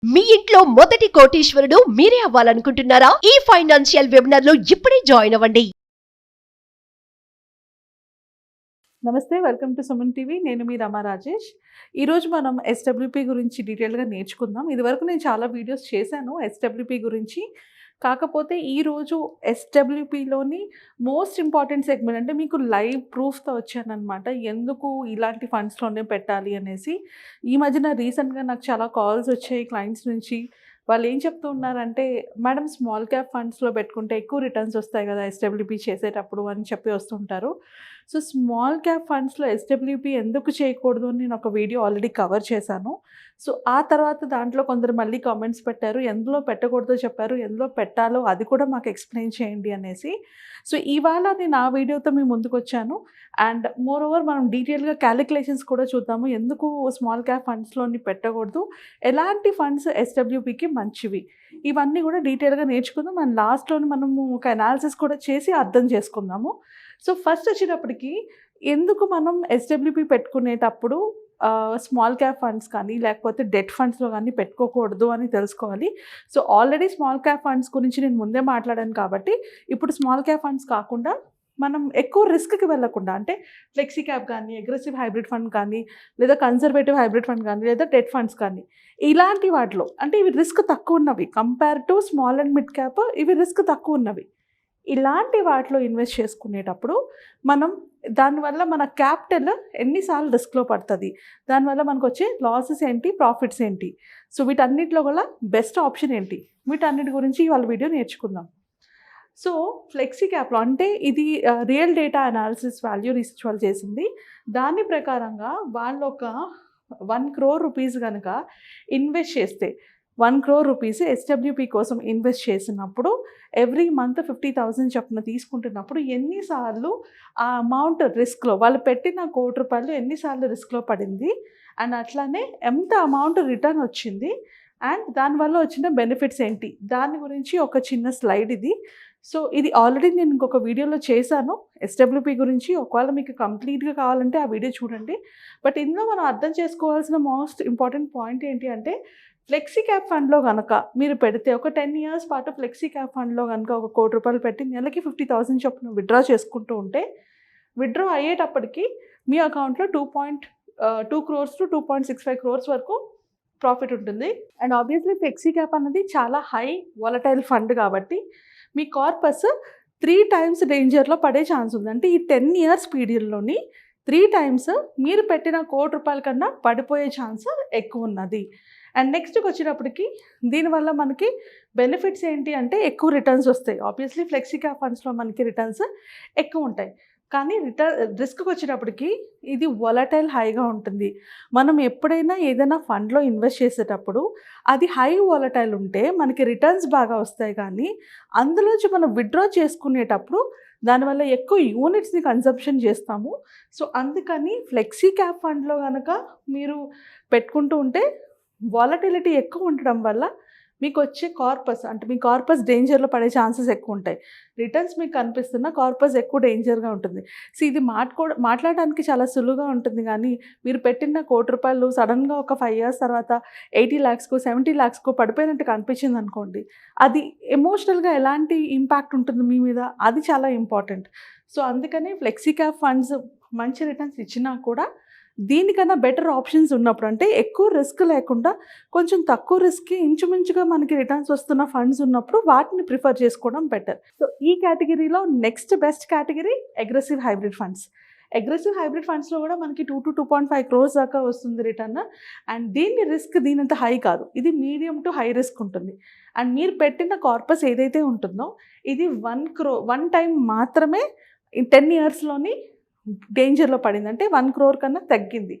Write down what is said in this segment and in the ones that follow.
మీ ఇంట్లో మొదటి కోటీశ్వరుడు మీరే అవ్వాలనుకుంటున్నారా? ఈ ఫైనాన్షియల్ వెబినార్ లో ఇప్పుడే జాయిన్ అవ్వండి. నమస్తే, వెల్కమ్ టు సుమన్ టీవీ. నేను మీ రమా రాజేష్. ఈరోజు మనం ఎస్డబ్ల్యూపీ గురించి డీటెయిల్గా నేర్చుకుందాం. ఇదివరకు నేను చాలా వీడియోస్ చేశాను ఎస్డబ్ల్యూపీ గురించి. కాకపోతే ఈరోజు ఎస్డబ్ల్యూపీలోని మోస్ట్ ఇంపార్టెంట్ సెగ్మెంట్ అంటే మీకు లైవ్ ప్రూఫ్తో వచ్చానమాట, ఎందుకు ఇలాంటి ఫండ్స్లోనే పెట్టాలి అనేసి. ఈ మధ్యన రీసెంట్గా నాకు చాలా కాల్స్ వచ్చాయి క్లయింట్స్ నుంచి. వాళ్ళు ఏం చెప్తూ ఉన్నారంటే, మేడం స్మాల్ క్యాప్ ఫండ్స్లో పెట్టుకుంటే ఎక్కువ రిటర్న్స్ వస్తాయి కదా ఎస్డబ్ల్యూపీ చేసేటప్పుడు అని చెప్పి వస్తుంటారు. సో స్మాల్ క్యాప్ ఫండ్స్లో ఎస్డబ్ల్యూపీ ఎందుకు చేయకూడదు అని నేను ఒక వీడియో ఆల్రెడీ కవర్ చేశాను. సో ఆ తర్వాత దాంట్లో కొందరు మళ్ళీ కామెంట్స్ పెట్టారు, ఎందులో పెట్టకూడదో చెప్పారు, ఎందులో పెట్టాలో అది కూడా మాకు ఎక్స్ప్లెయిన్ చేయండి అనేసి. సో ఇవాళ నేను ఆ వీడియోతో మీ ముందుకు వచ్చాను. అండ్ మోర్ ఓవర్ మనం డీటెయిల్గా క్యాలిక్యులేషన్స్ కూడా చూద్దాము, ఎందుకు స్మాల్ క్యాప్ ఫండ్స్లోని పెట్టకూడదు, ఎలాంటి ఫండ్స్ ఎస్డబ్ల్యూపీకి మంచివి, ఇవన్నీ కూడా డీటెయిల్గా నేర్చుకుందాం. అండ్ లాస్ట్లోని మనము ఒక అనాలిసిస్ కూడా చేసి అర్థం చేసుకుందాము. సో ఫస్ట్ వచ్చేటప్పటికి, ఎందుకు మనం ఎస్డబ్ల్యూపీ పెట్టుకునేటప్పుడు స్మాల్ క్యాప్ ఫండ్స్ కానీ లేకపోతే డెట్ ఫండ్స్లో కానీ పెట్టుకోకూడదు అని తెలుసుకోవాలి. So already small cap funds గురించి నేను ముందే మాట్లాడాను కాబట్టి, ఇప్పుడు స్మాల్ క్యాప్ ఫండ్స్ కాకుండా మనం ఎక్కువ రిస్క్కి వెళ్ళకుండా, అంటే ఫ్లెక్సీ క్యాప్ కానీ, అగ్రెసివ్ హైబ్రిడ్ ఫండ్ కానీ, లేదా కన్జర్వేటివ్ హైబ్రిడ్ ఫండ్ కానీ, లేదా డెట్ ఫండ్స్ కానీ, ఇలాంటి వాటిలో అంటే ఇవి రిస్క్ తక్కువ ఉన్నవి compare to small and mid cap, ఇవి రిస్క్ తక్కువ ఉన్నవి. ఇలాంటి వాటిలో ఇన్వెస్ట్ చేసుకునేటప్పుడు మనం దానివల్ల మన క్యాపిటల్ ఎన్నిసార్లు రిస్క్లో పడుతుంది, దానివల్ల మనకు వచ్చే లాసెస్ ఏంటి, ప్రాఫిట్స్ ఏంటి, సో వీటన్నిటిలో కూడా బెస్ట్ ఆప్షన్ ఏంటి, వీటన్నిటి గురించి వాళ్ళ వీడియో నేర్చుకుందాం. సో ఫ్లెక్సీ క్యాప్లో అంటే ఇది real data analysis value research వాళ్ళు చేసింది. దాని ప్రకారంగా వాళ్ళు ఒక 1 crore రూపీస్ కనుక ఇన్వెస్ట్ చేస్తే, 1 crore రూపీస్ ఎస్డబ్ల్యూపీ కోసం ఇన్వెస్ట్ చేసినప్పుడు ఎవ్రీ మంత్ 50,000 చొప్పున తీసుకుంటున్నప్పుడు ఎన్నిసార్లు ఆ అమౌంట్ రిస్క్లో, వాళ్ళు పెట్టిన ₹1,00,00,000 ఎన్నిసార్లు రిస్క్లో పడింది, అండ్ అట్లానే ఎంత అమౌంట్ రిటర్న్ వచ్చింది, అండ్ దానివల్ల వచ్చిన బెనిఫిట్స్ ఏంటి, దాని గురించి ఒక చిన్న స్లైడ్ ఇది. సో ఇది ఆల్రెడీ నేను ఇంకొక వీడియోలో చేశాను ఎస్డబ్ల్యూపీ గురించి, ఒకవేళ మీకు కంప్లీట్గా కావాలంటే ఆ వీడియో చూడండి. బట్ ఇందులో మనం అర్థం చేసుకోవాల్సిన మోస్ట్ ఇంపార్టెంట్ పాయింట్ ఏంటి అంటే, ఫ్లెక్సీ క్యాప్ ఫండ్లో కనుక మీరు పెడితే, ఒక 10 years పాటు ఫ్లెక్సీ క్యాప్ ఫండ్లో కనుక ఒక ₹1,00,00,000 పెట్టి నెలకి 50,000 చొప్పున విత్డ్రా చేసుకుంటూ ఉంటే, విత్డ్రా అయ్యేటప్పటికి మీ అకౌంట్లో 2 crores to 2.65 crores వరకు ప్రాఫిట్ ఉంటుంది. అండ్ ఆబ్వియస్లీ ఫ్లెక్సీ క్యాప్ అన్నది చాలా హై వాలటైల్ ఫండ్ కాబట్టి మీ కార్పస్ 3 times డేంజర్లో పడే ఛాన్స్ ఉంది. అంటే ఈ 10 years పీరియడ్లోని 3 times మీరు పెట్టిన ₹1,00,00,000 కన్నా పడిపోయే ఛాన్స్ ఎక్కువ ఉన్నది. అండ్ నెక్స్ట్కి వచ్చేటప్పటికి, దీనివల్ల మనకి బెనిఫిట్స్ ఏంటి అంటే ఎక్కువ రిటర్న్స్ వస్తాయి. ఆబ్వియస్లీ ఫ్లెక్సీ క్యాప్ ఫండ్స్లో మనకి రిటర్న్స్ ఎక్కువ ఉంటాయి, కానీ రిస్క్కి వచ్చేటప్పటికి ఇది వాలటైల్ హైగా ఉంటుంది. మనం ఎప్పుడైనా ఏదైనా ఫండ్లో ఇన్వెస్ట్ చేసేటప్పుడు అది హై వాలటైల్ ఉంటే మనకి రిటర్న్స్ బాగా వస్తాయి, కానీ అందులోంచి మనం విత్డ్రా చేసుకునేటప్పుడు దానివల్ల ఎక్కువ యూనిట్స్ని కన్సంప్షన్ చేస్తాము. సో అందుకని ఫ్లెక్సీ క్యాప్ ఫండ్లో కనుక మీరు పెట్టుకుంటూ ఉంటే వాలటిలిటీ ఎక్కువ ఉండడం వల్ల మీకు వచ్చే కార్పస్, అంటే మీ కార్పస్ డేంజర్లో పడే ఛాన్సెస్ ఎక్కువ ఉంటాయి. రిటర్న్స్ మీకు కనిపిస్తున్న కార్పస్ ఎక్కువ డేంజర్గా ఉంటుంది. సో ఇది మాట్లాడడానికి చాలా సులువుగా ఉంటుంది, కానీ మీరు పెట్టిన ₹1,00,00,000 సడన్గా ఒక 5 years తర్వాత 80 lakhsకు 70 lakhsకు పడిపోయినట్టు కనిపించింది అనుకోండి, అది ఎమోషనల్గా ఎలాంటి ఇంపాక్ట్ ఉంటుంది మీ మీద, అది చాలా ఇంపార్టెంట్. సో అందుకని ఫ్లెక్సీ క్యాప్ ఫండ్స్ మంచి రిటర్న్స్ ఇచ్చినా కూడా దీనికన్నా బెటర్ ఆప్షన్స్ ఉన్నప్పుడు, అంటే ఎక్కువ రిస్క్ లేకుండా కొంచెం తక్కువ రిస్క్కి ఇంచుమించుగా మనకి రిటర్న్స్ వస్తున్న ఫండ్స్ ఉన్నప్పుడు వాటిని ప్రిఫర్ చేసుకోవడం బెటర్. సో ఈ కేటగిరీలో next best category aggressive hybrid funds. Aggressive hybrid ఫండ్స్లో కూడా మనకి 2 to 2.5 crores దాకా వస్తుంది రిటర్న్. అండ్ దీని రిస్క్ దీనంత హై కాదు, ఇది మీడియం టు హై రిస్క్ ఉంటుంది. అండ్ మీరు పెట్టిన కార్పస్ ఏదైతే ఉంటుందో ఇది 1 crore 1 time మాత్రమే 10 yearsలోని డేంజర్లో పడింది, అంటే 1 crore కన్నా తగ్గింది.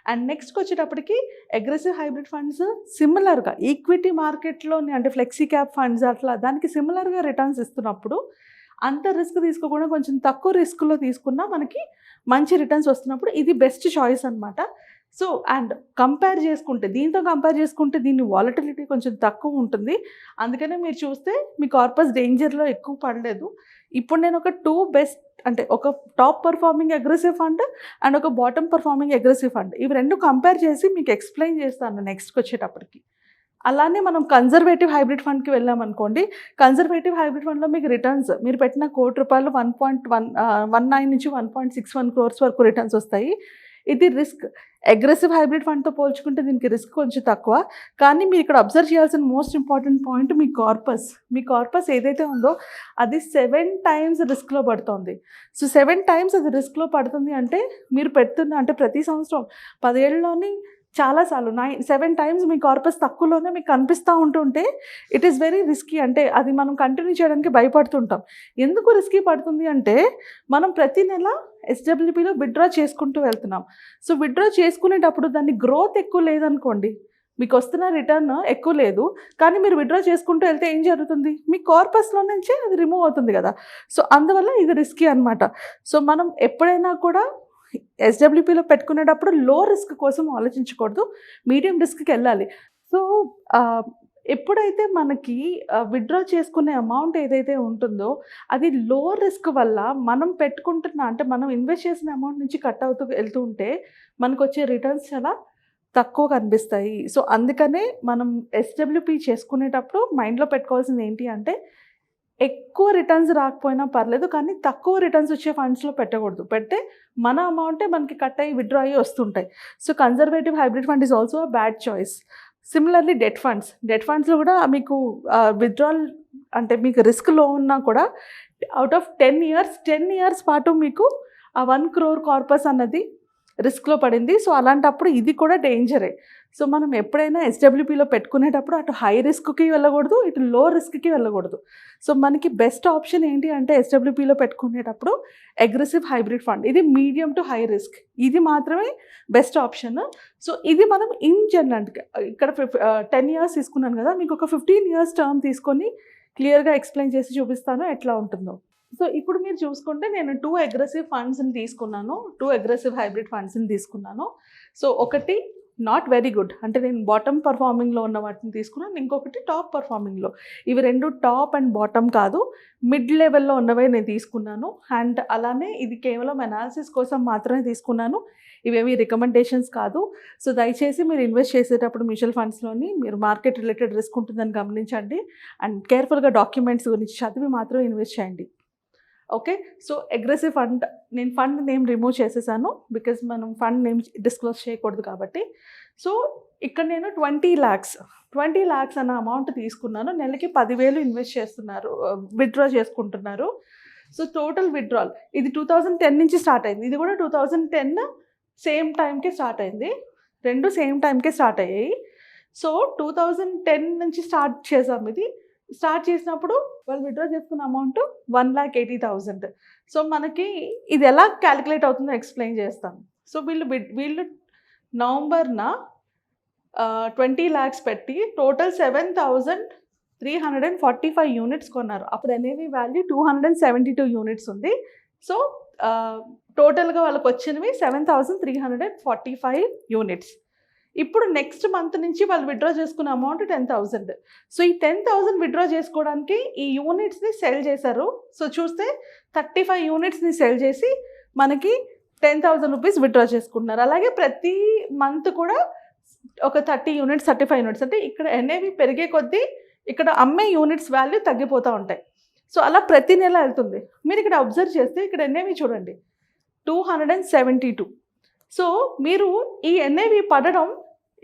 అండ్ నెక్స్ట్కి వచ్చేటప్పటికి అగ్రెసివ్ హైబ్రిడ్ ఫండ్స్ సిమిలర్గా ఈక్విటీ మార్కెట్లోని, అంటే ఫ్లెక్సీ క్యాప్ ఫండ్స్ అట్లా దానికి సిమిలర్గా రిటర్న్స్ ఇస్తున్నప్పుడు, అంత రిస్క్ తీసుకోకుండా కొంచెం తక్కువ రిస్క్లో తీసుకున్నా మనకి మంచి రిటర్న్స్ వస్తున్నప్పుడు ఇది బెస్ట్ చాయిస్ అనమాట. సో అండ్ దీంతో కంపేర్ చేసుకుంటే దీని వాలటిలిటీ కొంచెం తక్కువ ఉంటుంది. అందుకనే మీరు చూస్తే మీ కార్పస్ డేంజర్లో ఎక్కువ పడలేదు. ఇప్పుడు నేను ఒక 2 బెస్ట్, అంటే ఒక top performing aggressive fund and ఒక బాటమ్ పర్ఫార్మింగ్ అగ్రెసివ్ ఫండ్, ఇవి రెండు కంపేర్ చేసి మీకు ఎక్స్ప్లెయిన్ చేస్తాను నెక్స్ట్కి వచ్చేటప్పటికి. అలానే మనం కన్జర్వేటివ్ హైబ్రిడ్ ఫండ్కి వెళ్ళామనుకోండి, కన్జర్వేటివ్ హైబ్రిడ్ ఫండ్లో మీకు రిటర్న్స్ మీరు పెట్టిన ₹1,00,00,000 1.19 నుంచి 1.61 crores వరకు రిటర్న్స్ వస్తాయి. ఇది రిస్క్. అగ్రెసివ్ హైబ్రిడ్ ఫండ్తో పోల్చుకుంటే దీనికి రిస్క్ కొంచెం తక్కువ. కానీ మీరు ఇక్కడ అబ్జర్వ్ చేయాల్సిన మోస్ట్ ఇంపార్టెంట్ పాయింట్ మీ కార్పస్ ఏదైతే ఉందో అది 7 times రిస్క్లో పడుతుంది. సో 7 times అది రిస్క్లో పడుతుంది అంటే మీరు పెడుతున్న అంటే ప్రతి సంవత్సరం 10 ఏళ్ళలోని చాలాసార్లు 7 times మీ కార్పస్ తక్కువలోనే మీకు కనిపిస్తూ ఉంటుంటే ఇట్ ఈస్ వెరీ రిస్కీ. అంటే అది మనం కంటిన్యూ చేయడానికి భయపడుతుంటాం. ఎందుకు రిస్కీ పడుతుంది అంటే మనం ప్రతి నెల ఎస్డబ్ల్యూపీలో విత్డ్రా చేసుకుంటూ వెళ్తున్నాం. సో విత్డ్రా చేసుకునేటప్పుడు దాన్ని గ్రోత్ ఎక్కువ లేదనుకోండి, మీకు వస్తున్న రిటర్న్ ఎక్కువ లేదు, కానీ మీరు విత్డ్రా చేసుకుంటూ వెళ్తే ఏం జరుగుతుంది, మీ కార్పస్లో నుంచే అది రిమూవ్ అవుతుంది కదా. సో అందువల్ల ఇది రిస్కీ అనమాట. సో మనం ఎప్పుడైనా కూడా ఎస్డబ్ల్యూపీలో పెట్టుకునేటప్పుడు లో రిస్క్ కోసం ఆలోచించకూడదు, మీడియం రిస్క్కి వెళ్ళాలి. సో ఎప్పుడైతే మనకి విత్డ్రా చేసుకునే అమౌంట్ ఏదైతే ఉంటుందో అది లో రిస్క్ వల్ల మనం పెట్టుకుంటున్న అంటే మనం ఇన్వెస్ట్ చేసిన అమౌంట్ నుంచి కట్ అవుతూ వెళ్తూ ఉంటే మనకు వచ్చే రిటర్న్స్ చాలా తక్కువ కనిపిస్తాయి. సో అందుకనే మనం ఎస్డబ్ల్యూపీ చేసుకునేటప్పుడు మైండ్లో పెట్టుకోవాల్సింది ఏంటి అంటే ఎక్కువ రిటర్న్స్ రాకపోయినా పర్లేదు, కానీ తక్కువ రిటర్న్స్ వచ్చే ఫండ్స్లో పెట్టకూడదు. పెడితే మన అమౌంటే మనకి కట్ అయ్యి విత్డ్రా అయ్యి వస్తుంటాయి. So conservative hybrid fund is also a bad choice. Similarly debt ఫండ్స్లో కూడా మీకు విత్డ్రాల్ అంటే మీకు రిస్క్ లో ఉన్నా కూడా అవుట్ ఆఫ్ 10 years పాటు మీకు ఆ 1 crore కార్పస్ అన్నది రిస్క్లో పడింది. సో అలాంటప్పుడు ఇది కూడా డేంజరే. సో మనం ఎప్పుడైనా ఎస్డబ్ల్యూపీలో పెట్టుకునేటప్పుడు అటు హై రిస్క్కి వెళ్ళకూడదు, ఇటు లో రిస్క్కి వెళ్ళకూడదు. సో మనకి బెస్ట్ ఆప్షన్ ఏంటి అంటే ఎస్డబ్ల్యూపీలో పెట్టుకునేటప్పుడు అగ్రెసివ్ హైబ్రిడ్ ఫండ్, ఇది మీడియం టు హై రిస్క్, ఇది మాత్రమే బెస్ట్ ఆప్షన్. సో ఇది మనం ఇన్ జనరల్ ఇక్కడ 10 years తీసుకున్నాను కదా, మీకు ఒక 15 years టర్మ్ తీసుకొని క్లియర్గా ఎక్స్ప్లెయిన్ చేసి చూపిస్తాను ఎట్లా ఉంటుందో. సో ఇప్పుడు మీరు చూసుకుంటే నేను 2 అగ్రెసివ్ ఫండ్స్ని తీసుకున్నాను, 2 అగ్రెసివ్ హైబ్రిడ్ ఫండ్స్ని తీసుకున్నాను. సో ఒకటి నాట్ వెరీ గుడ్ అంటే నేను బాటమ్ పర్ఫార్మింగ్లో ఉన్న వాటిని తీసుకున్నాను, ఇంకొకటి టాప్ పర్ఫార్మింగ్లో. ఇవి రెండు టాప్ అండ్ బాటమ్ కాదు, మిడ్ లెవెల్లో ఉన్నవే నేను తీసుకున్నాను. అండ్ అలానే ఇది కేవలం అనాలిసిస్ కోసం మాత్రమే తీసుకున్నాను, ఇవేవి రికమెండేషన్స్ కాదు. సో దయచేసి మీరు ఇన్వెస్ట్ చేసేటప్పుడు మ్యూచువల్ ఫండ్స్లోని మీరు మార్కెట్ రిలేటెడ్ రిస్క్ ఉంటుందని గమనించండి అండ్ కేర్ఫుల్గా డాక్యుమెంట్స్ గురించి చదివి మాత్రం ఇన్వెస్ట్ చేయండి. ఓకే. సో అగ్రెసివ్ ఫండ్ నేను ఫండ్ నేమ్ రిమూవ్ చేసేసాను బికాజ్ మనం ఫండ్ నేమ్ డిస్క్లోజ్ చేయకూడదు కాబట్టి. సో ఇక్కడ నేను 20 lakhs అన్న అమౌంట్ తీసుకున్నాను. నెలకి 10,000 ఇన్వెస్ట్ చేస్తున్నారు, విత్డ్రా చేసుకుంటున్నారు. సో టోటల్ విత్డ్రాల్ ఇది 2010 నుంచి స్టార్ట్ అయింది, ఇది కూడా 2010 సేమ్ టైంకే స్టార్ట్ అయింది, రెండు సేమ్ టైంకే స్టార్ట్ అయ్యాయి. సో 2010 నుంచి స్టార్ట్ చేసాం. ఇది స్టార్ట్ చేసినప్పుడు వాళ్ళు విత్డ్రా చేసుకున్న అమౌంట్ 1,80,000. సో మనకి ఇది ఎలా క్యాలిక్యులేట్ అవుతుందో ఎక్స్ప్లెయిన్ చేస్తాను. సో వీళ్ళు నవంబర్న 20 lakhs పెట్టి టోటల్ 7,345 యూనిట్స్ కొన్నారు. అప్పుడు అనేవి వాల్యూ 272 యూనిట్స్ ఉంది. సో టోటల్గా వాళ్ళకి వచ్చినవి 7,345 యూనిట్స్. ఇప్పుడు నెక్స్ట్ మంత్ నుంచి వాళ్ళు విత్డ్రా చేసుకున్న అమౌంట్ 10,000. సో ఈ 10,000 విత్డ్రా చేసుకోవడానికి ఈ యూనిట్స్ని సెల్ చేశారు. సో చూస్తే 35 యూనిట్స్ని సెల్ చేసి మనకి 10,000 రూపీస్ విత్డ్రా చేసుకుంటున్నారు. అలాగే ప్రతి మంత్ కూడా ఒక 30 యూనిట్స్ 35 యూనిట్స్ అంటే ఇక్కడ ఎన్ఏవి పెరిగే కొద్దీ ఇక్కడ అమ్మే యూనిట్స్ వాల్యూ తగ్గిపోతూ ఉంటాయి. సో అలా ప్రతి నెల వెళ్తుంది. మీరు ఇక్కడ అబ్జర్వ్ చేస్తే ఇక్కడ ఎన్ఏవి చూడండి 272. సో మీరు ఈ ఎన్ఏవి పడడం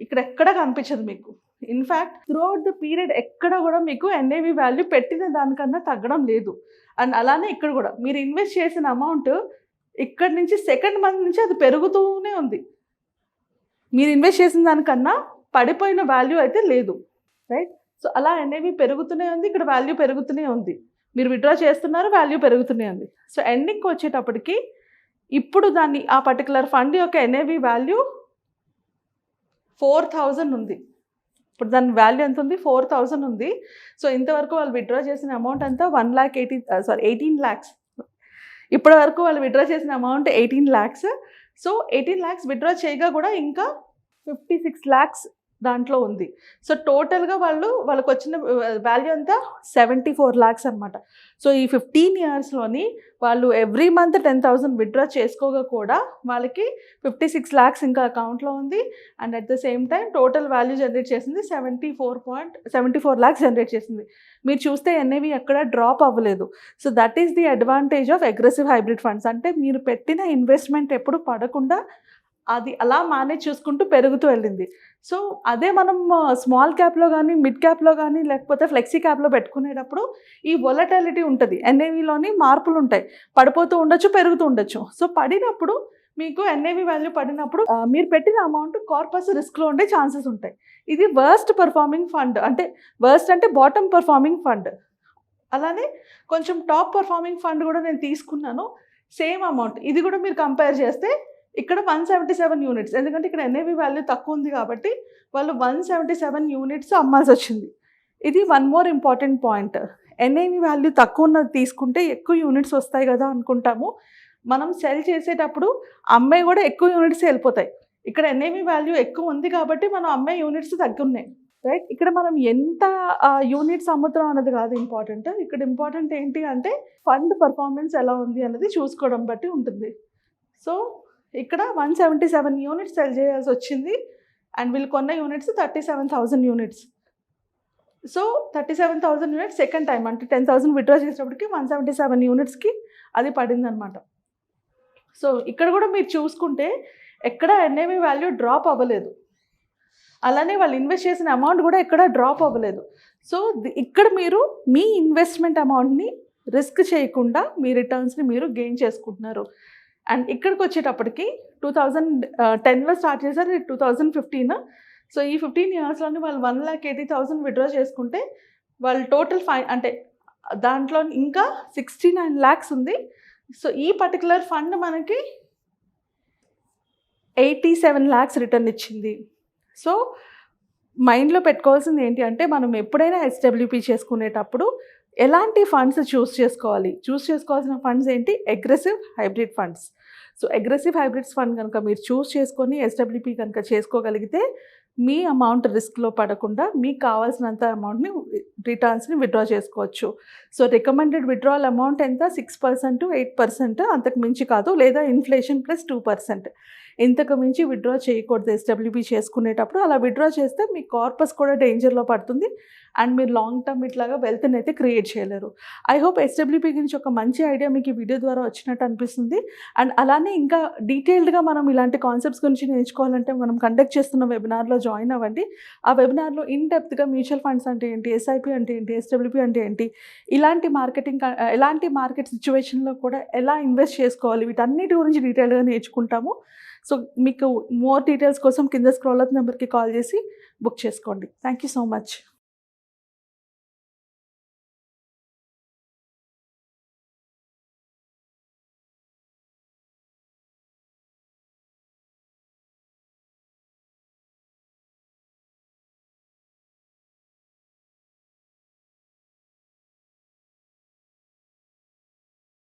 ఇక్కడ ఎక్కడ కనిపించదు మీకు. ఇన్ఫ్యాక్ట్ త్రూఅవుట్ ద పీరియడ్ ఎక్కడ కూడా మీకు ఎన్ఏవి వాల్యూ పెట్టిన దానికన్నా తగ్గడం లేదు. అండ్ అలానే ఇక్కడ కూడా మీరు ఇన్వెస్ట్ చేసిన అమౌంట్ ఇక్కడ నుంచి సెకండ్ మంత్ నుంచి అది పెరుగుతూనే ఉంది. మీరు ఇన్వెస్ట్ చేసిన దానికన్నా పడిపోయిన వాల్యూ అయితే లేదు, రైట్? సో అలా ఎన్ఏవి పెరుగుతూనే ఉంది, ఇక్కడ వాల్యూ పెరుగుతూనే ఉంది. మీరు విత్డ్రా చేస్తున్నారు, వాల్యూ పెరుగుతూనే ఉంది. సో ఎండింగ్కి వచ్చేటప్పటికి ఇప్పుడు దాన్ని ఆ పర్టికులర్ ఫండ్ యొక్క ఎన్ఏవి వాల్యూ 4,000 ఉంది. ఇప్పుడు దాని వాల్యూ ఎంత ఉంది? 4,000 ఉంది. సో ఇంతవరకు వాళ్ళు విత్డ్రా చేసిన అమౌంట్ అంతా 18 lakhs. ఇప్పటి వరకు వాళ్ళు విత్డ్రా చేసిన amount 18 lakhs. So 18 lakhs withdraw చేయగా కూడా ఇంకా 56 lakhs దాంట్లో ఉంది. సో టోటల్గా వాళ్ళకి వచ్చిన వాల్యూ అంతా 74 lakhs అనమాట. సో ఈ 15 yearsలోని వాళ్ళు ఎవ్రీ మంత్ 10,000 విత్డ్రా చేసుకోగా కూడా వాళ్ళకి 56 lakhs ఇంకా అకౌంట్లో ఉంది. And at the same time total value generate చేసింది 74 lakhs జనరేట్ చేసింది. మీరు చూస్తే ఎన్ఏవి ఎక్కడ డ్రాప్ అవ్వలేదు. So that is the advantage of aggressive hybrid funds. అంటే మీరు పెట్టిన ఇన్వెస్ట్మెంట్ ఎప్పుడు పడకుండా అది అలా మేనేజ్ చేసుకుంటూ పెరుగుతూ వెళ్ళింది. సో అదే మనం స్మాల్ క్యాప్లో కానీ మిడ్ క్యాప్లో కానీ లేకపోతే ఫ్లెక్సీ క్యాప్లో పెట్టుకునేటప్పుడు ఈ వొలటాలిటీ ఉంటుంది, ఎన్ఏవిలోని మార్పులు ఉంటాయి, పడిపోతూ ఉండొచ్చు పెరుగుతూ ఉండొచ్చు. సో పడినప్పుడు మీకు ఎన్ఏవి వాల్యూ పడినప్పుడు మీరు పెట్టిన అమౌంట్ కార్పస్ రిస్క్లో ఉండే ఛాన్సెస్ ఉంటాయి. ఇది వర్స్ట్ పర్ఫార్మింగ్ ఫండ్, అంటే వర్స్ట్ అంటే బాటమ్ పర్ఫార్మింగ్ ఫండ్. అలానే కొంచెం టాప్ పర్ఫార్మింగ్ ఫండ్ కూడా నేను తీసుకున్నాను, సేమ్ అమౌంట్. ఇది కూడా మీరు కంపేర్ చేస్తే ఇక్కడ 177 యూనిట్స్, ఎందుకంటే ఇక్కడ ఎన్ఏవి వాల్యూ తక్కువ ఉంది కాబట్టి వాళ్ళు 177 యూనిట్స్ అమ్మాల్సి వచ్చింది. ఇది one more important point. NAV value తక్కువ ఉన్నది తీసుకుంటే ఎక్కువ యూనిట్స్ వస్తాయి కదా అనుకుంటాము. మనం సెల్ చేసేటప్పుడు అమ్మే కూడా ఎక్కువ యూనిట్స్ వెళ్ళిపోతాయి. ఇక్కడ ఎన్ఏవి వాల్యూ ఎక్కువ ఉంది కాబట్టి మనం అమ్మే యూనిట్స్ తగ్గున్నాయి, రైట్. ఇక్కడ మనం ఎంత యూనిట్స్ అమ్ముతున్నాం అన్నది కాదు ఇంపార్టెంట్. ఇక్కడ ఇంపార్టెంట్ ఏంటి అంటే ఫండ్ పర్ఫార్మెన్స్ ఎలా ఉంది అన్నది చూసుకోవడం బట్టి ఉంటుంది. సో ఇక్కడ 177 యూనిట్స్ సెల్ చేయాల్సి వచ్చింది. అండ్ వీళ్ళు కొన్న units 37,000 units. So 37,000 units second time అంటే 10,000 విత్డ్రా చేసేటప్పటికి 177 యూనిట్స్కి అది పడింది అనమాట. సో ఇక్కడ కూడా మీరు చూసుకుంటే ఎక్కడ ఎన్ఏవి వాల్యూ డ్రాప్ అవ్వలేదు, అలానే వాళ్ళు ఇన్వెస్ట్ చేసిన అమౌంట్ కూడా ఎక్కడ డ్రాప్ అవ్వలేదు. సో ఇక్కడ మీరు మీ ఇన్వెస్ట్మెంట్ అమౌంట్ని రిస్క్ చేయకుండా మీ రిటర్న్స్ని మీరు గెయిన్ చేసుకుంటున్నారు. అండ్ ఇక్కడికి వచ్చేటప్పటికి 2010లో స్టార్ట్ చేశారు, 2015. సో ఈ 15 yearsలోని వాళ్ళు 1,80,000 విత్డ్రా చేసుకుంటే వాళ్ళు టోటల్ అంటే దాంట్లో ఇంకా 69 lakhs ఉంది. సో ఈ పర్టికులర్ ఫండ్ మనకి 87 lakhs రిటర్న్ ఇచ్చింది. సో మైండ్లో పెట్టుకోవాల్సింది ఏంటి అంటే మనం ఎప్పుడైనా ఎస్డబ్ల్యూపీ చేసుకునేటప్పుడు ఎలాంటి ఫండ్స్ చూస్ చేసుకోవాల్సిన ఫండ్స్ ఏంటి? Aggressive hybrid funds. So aggressive hybrids fund కనుక మీరు చూస్ చేసుకొని ఎస్డబ్ల్యూపీ కనుక చేసుకోగలిగితే మీ అమౌంట్ రిస్క్లో పడకుండా మీకు కావాల్సినంత అమౌంట్ని రిటర్న్స్ని విత్డ్రా చేసుకోవచ్చు. సో రికమెండెడ్ విత్డ్రాల్ అమౌంట్ ఎంత? 6% 8%, అంతకు మించి కాదు, లేదా ఇన్ఫ్లేషన్ ప్లస్ 2%. ఇంతకు మించి విత్డ్రా చేయకూడదు ఎస్డబ్ల్యూపీ చేసుకునేటప్పుడు. అలా విత్డ్రా చేస్తే మీ కార్పస్ కూడా డేంజర్లో పడుతుంది అండ్ మీరు లాంగ్ టర్మ్ ఇట్లాగా వెల్త్ని అయితే క్రియేట్ చేయలేరు. ఐ హోప్ ఎస్డబ్ల్యూపీ గురించి ఒక మంచి ఐడియా మీకు ఈ వీడియో ద్వారా వచ్చినట్టు అనిపిస్తుంది. అండ్ అలానే ఇంకా డీటెయిల్డ్గా మనం ఇలాంటి కాన్సెప్ట్స్ గురించి నేర్చుకోవాలంటే మనం కండక్ట్ చేస్తున్న వెబినార్లో జాయిన్ అవ్వండి. ఆ వెబినార్లో ఇన్ డెప్త్గా మ్యూచువల్ ఫండ్స్ అంటే ఏంటి, ఎస్ఐపి అంటే ఏంటి, ఎస్డబ్ల్యూపీ అంటే ఏంటి, ఇలాంటి మార్కెట్ సిచ్యువేషన్లో కూడా ఎలా ఇన్వెస్ట్ చేసుకోవాలి, వీటన్నిటి గురించి డీటెయిల్గా నేర్చుకుంటాము. సో మీకు మోర్ డీటెయిల్స్ కోసం కింద స్క్రోల్ అవుతున్న నెంబర్కి కాల్ చేసి బుక్ చేసుకోండి. Thank you so much.